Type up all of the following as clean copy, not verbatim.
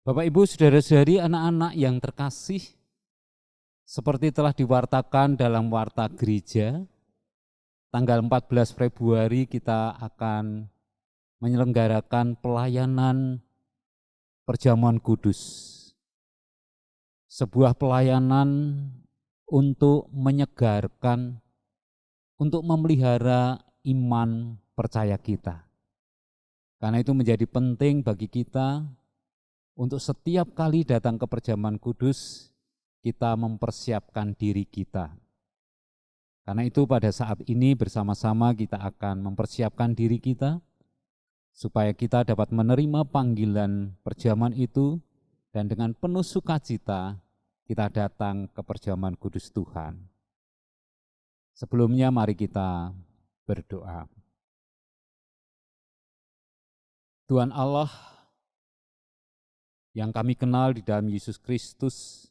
Bapak, Ibu, saudara-saudari, anak-anak yang terkasih, seperti telah diwartakan dalam warta gereja, tanggal 14 Februari kita akan menyelenggarakan pelayanan perjamuan kudus. Sebuah pelayanan untuk menyegarkan, untuk memelihara iman percaya kita. Karena itu menjadi penting bagi kita untuk setiap kali datang ke perjamuan kudus, kita mempersiapkan diri kita. Karena itu pada saat ini bersama-sama kita akan mempersiapkan diri kita, supaya kita dapat menerima panggilan perjamuan itu, dan dengan penuh sukacita kita datang ke perjamuan kudus Tuhan. Sebelumnya mari kita berdoa. Tuhan Allah yang kami kenal di dalam Yesus Kristus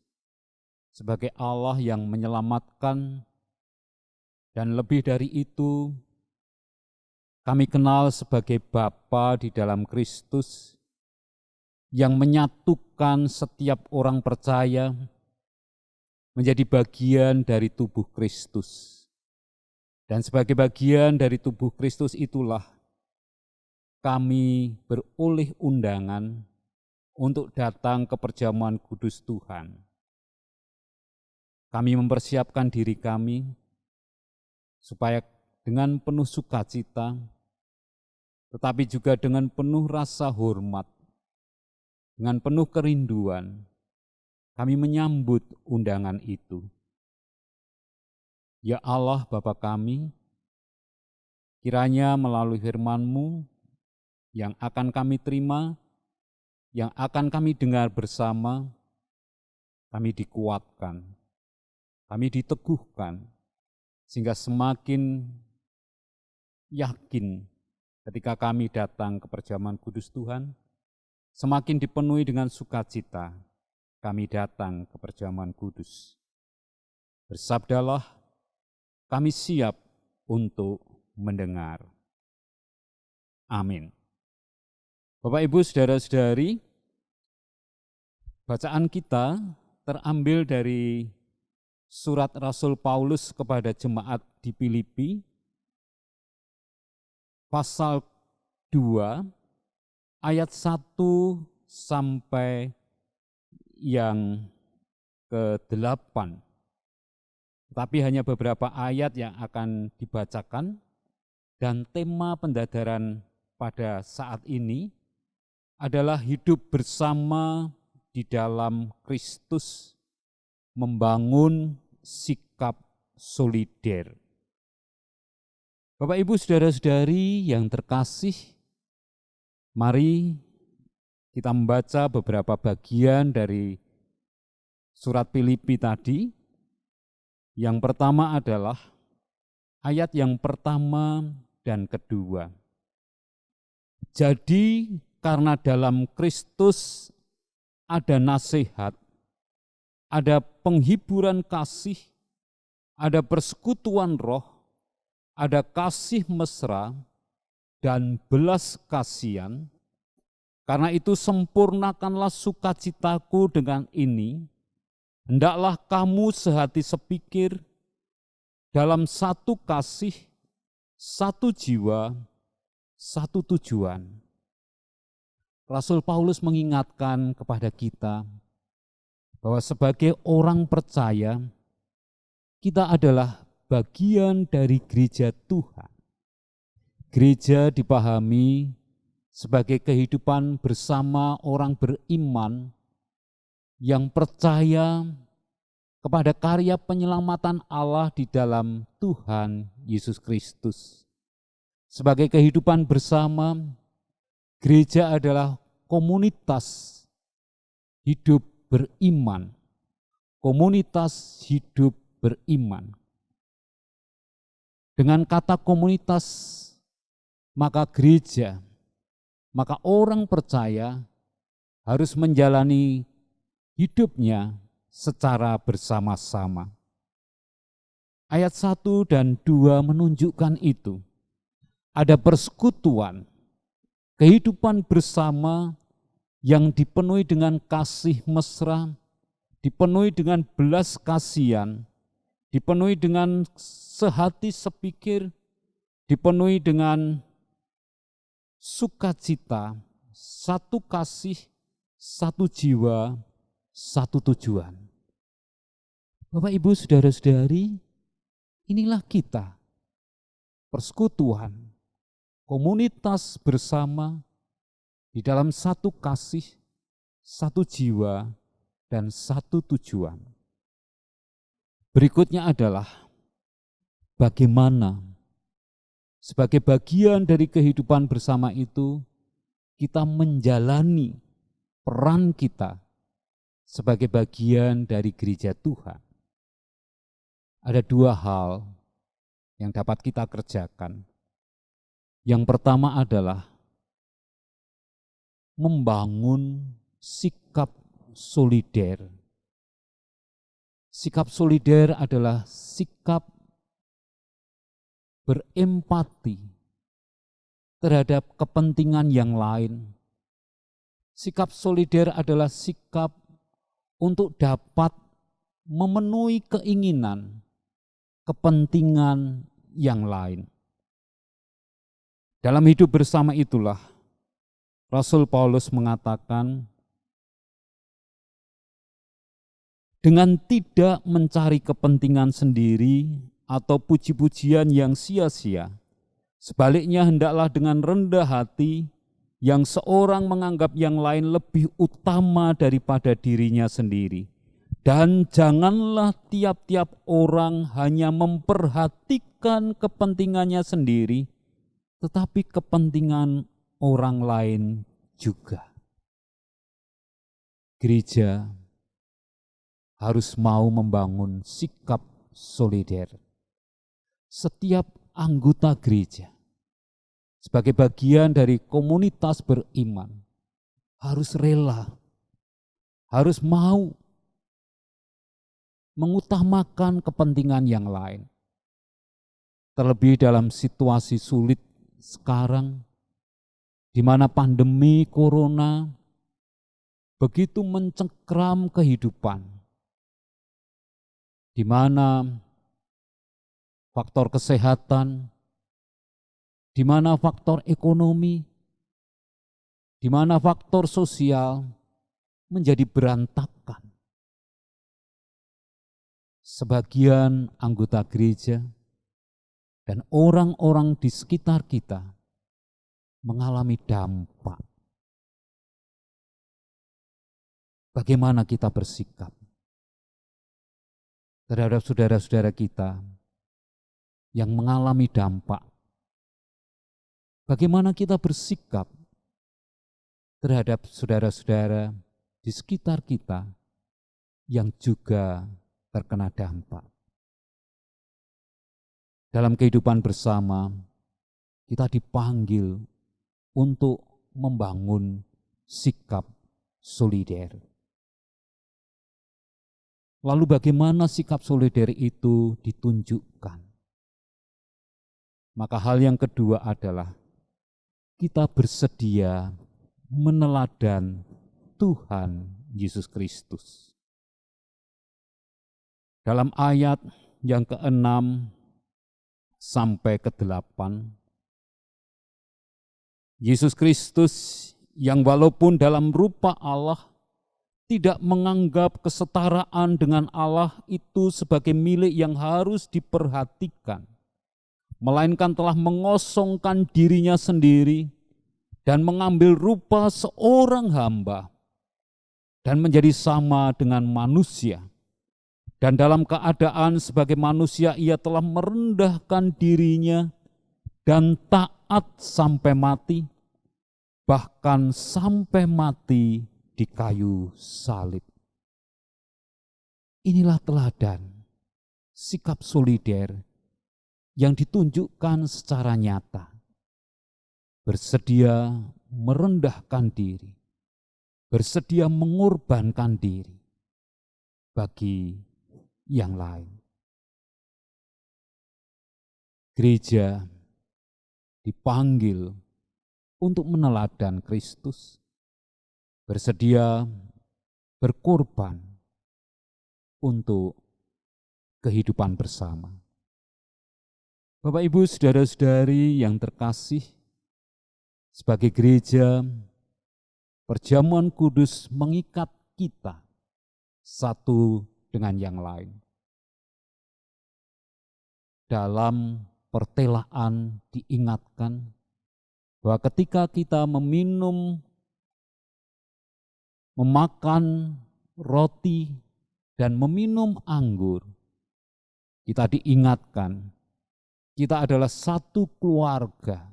sebagai Allah yang menyelamatkan, dan lebih dari itu kami kenal sebagai Bapa di dalam Kristus yang menyatukan setiap orang percaya menjadi bagian dari tubuh Kristus. Dan sebagai bagian dari tubuh Kristus itulah kami beroleh undangan untuk datang ke perjamuan kudus Tuhan. Kami mempersiapkan diri kami supaya dengan penuh sukacita, tetapi juga dengan penuh rasa hormat, dengan penuh kerinduan, kami menyambut undangan itu. Ya Allah Bapa kami, kiranya melalui firman-Mu yang akan kami terima, yang akan kami dengar bersama, kami dikuatkan, kami diteguhkan, sehingga semakin yakin ketika kami datang ke perjamuan kudus Tuhan, semakin dipenuhi dengan sukacita, kami datang ke perjamuan kudus. Bersabdalah, kami siap untuk mendengar. Amin. Bapak, Ibu, saudara-saudari, bacaan kita terambil dari surat Rasul Paulus kepada jemaat di Filipi, pasal 2, ayat 1 sampai yang ke-8. Tapi hanya beberapa ayat yang akan dibacakan, dan tema pendadaran pada saat ini adalah hidup bersama di dalam Kristus, membangun sikap solider. Bapak, Ibu, saudara-saudari yang terkasih, mari kita membaca beberapa bagian dari surat Filipi tadi. Yang pertama adalah ayat yang pertama dan kedua. Jadi karena dalam Kristus ada nasihat, ada penghiburan kasih, ada persekutuan roh, ada kasih mesra, dan belas kasihan. Karena itu sempurnakanlah sukacitaku dengan ini, hendaklah kamu sehati sepikir, dalam satu kasih, satu jiwa, satu tujuan. Rasul Paulus mengingatkan kepada kita bahwa sebagai orang percaya, kita adalah bagian dari gereja Tuhan. Gereja dipahami sebagai kehidupan bersama orang beriman yang percaya kepada karya penyelamatan Allah di dalam Tuhan Yesus Kristus. Sebagai kehidupan bersama, gereja adalah komunitas hidup beriman. Komunitas hidup beriman. Dengan kata komunitas, maka gereja, maka orang percaya harus menjalani hidupnya secara bersama-sama. Ayat 1 dan 2 menunjukkan itu. Ada persekutuan, kehidupan bersama yang dipenuhi dengan kasih mesra, dipenuhi dengan belas kasihan, dipenuhi dengan sehati sepikir, dipenuhi dengan sukacita, satu kasih, satu jiwa, satu tujuan. Bapak, Ibu, saudara-saudari, inilah kita, persekutuan, komunitas bersama di dalam satu kasih, satu jiwa, dan satu tujuan. Berikutnya adalah bagaimana sebagai bagian dari kehidupan bersama itu kita menjalani peran kita sebagai bagian dari gereja Tuhan. Ada dua hal yang dapat kita kerjakan. Yang pertama adalah membangun sikap solider. Sikap solider adalah sikap berempati terhadap kepentingan yang lain. Sikap solider adalah sikap untuk dapat memenuhi keinginan, kepentingan yang lain. Dalam hidup bersama itulah Rasul Paulus mengatakan, dengan tidak mencari kepentingan sendiri atau puji-pujian yang sia-sia, sebaliknya hendaklah dengan rendah hati yang seorang menganggap yang lain lebih utama daripada dirinya sendiri. Dan janganlah tiap-tiap orang hanya memperhatikan kepentingannya sendiri, tetapi kepentingan orang lain juga. Gereja harus mau membangun sikap solider. Setiap anggota gereja sebagai bagian dari komunitas beriman harus rela, harus mau mengutamakan kepentingan yang lain. Terlebih dalam situasi sulit sekarang, di mana pandemi corona begitu mencengkram kehidupan, di mana faktor kesehatan, di mana faktor ekonomi, di mana faktor sosial menjadi berantakan. Sebagian anggota gereja dan orang-orang di sekitar kita mengalami dampak. Bagaimana kita bersikap terhadap saudara-saudara kita yang mengalami dampak? Bagaimana kita bersikap terhadap saudara-saudara di sekitar kita yang juga terkena dampak? Dalam kehidupan bersama, kita dipanggil untuk membangun sikap solider. Lalu bagaimana sikap solider itu ditunjukkan? Maka hal yang kedua adalah kita bersedia meneladan Tuhan Yesus Kristus. Dalam ayat yang ke-6 sampai ke-8, Yesus Kristus yang walaupun dalam rupa Allah tidak menganggap kesetaraan dengan Allah itu sebagai milik yang harus diperhatikan, melainkan telah mengosongkan dirinya sendiri dan mengambil rupa seorang hamba dan menjadi sama dengan manusia. Dan dalam keadaan sebagai manusia ia telah merendahkan dirinya dan taat sampai mati, bahkan sampai mati di kayu salib. Inilah teladan sikap solider yang ditunjukkan secara nyata. Bersedia merendahkan diri, bersedia mengorbankan diri bagi yang lain. Gereja dipanggil untuk meneladan Kristus, bersedia berkorban untuk kehidupan bersama. Bapak, Ibu, saudara-saudari yang terkasih, sebagai gereja, perjamuan kudus mengikat kita satu dengan yang lain. Dalam pertelaan diingatkan bahwa ketika kita memakan roti dan meminum anggur, kita diingatkan kita adalah satu keluarga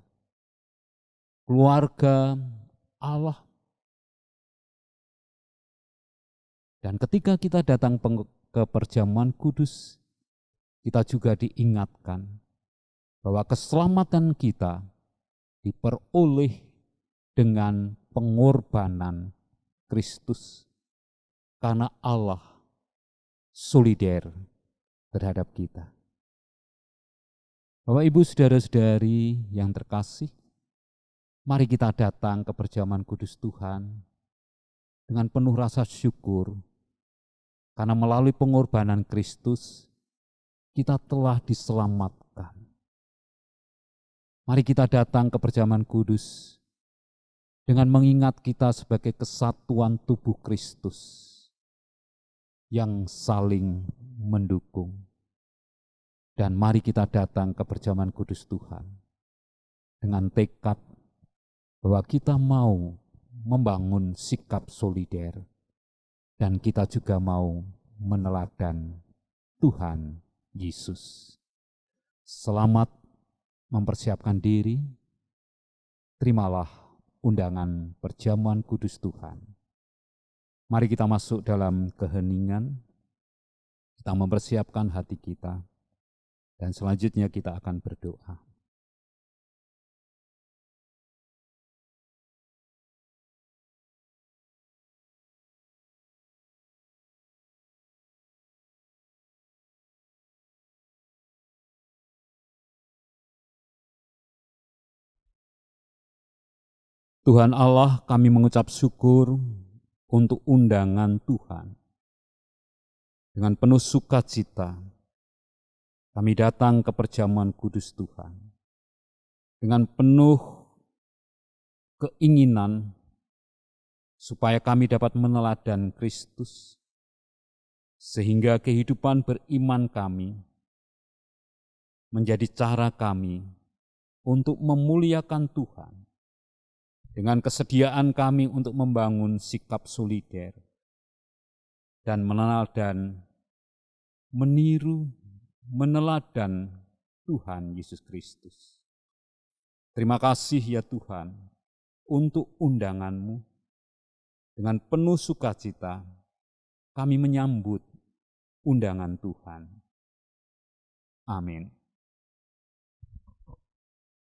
Allah. Dan ketika kita datang ke perjamuan kudus, kita juga diingatkan bahwa keselamatan kita diperoleh dengan pengorbanan Kristus, karena Allah solider terhadap kita. Bapak, Ibu, saudara-saudari yang terkasih, mari kita datang ke perjamuan kudus Tuhan dengan penuh rasa syukur, karena melalui pengorbanan Kristus kita telah diselamatkan. Mari kita datang ke perjamuan kudus dengan mengingat kita sebagai kesatuan tubuh Kristus yang saling mendukung. Dan mari kita datang ke perjamuan kudus Tuhan dengan tekad bahwa kita mau membangun sikap solider dan kita juga mau meneladan Tuhan Yesus. Selamat mempersiapkan diri, terimalah undangan perjamuan kudus Tuhan. Mari kita masuk dalam keheningan, kita mempersiapkan hati kita, dan selanjutnya kita akan berdoa. Tuhan Allah, kami mengucap syukur untuk undangan Tuhan. Dengan penuh sukacita, kami datang ke perjamuan kudus Tuhan. Dengan penuh keinginan supaya kami dapat meneladan Kristus, sehingga kehidupan beriman kami menjadi cara kami untuk memuliakan Tuhan, dengan kesediaan kami untuk membangun sikap solider dan meneladan Tuhan Yesus Kristus. Terima kasih ya Tuhan untuk undangan-Mu. Dengan penuh sukacita kami menyambut undangan Tuhan. Amin.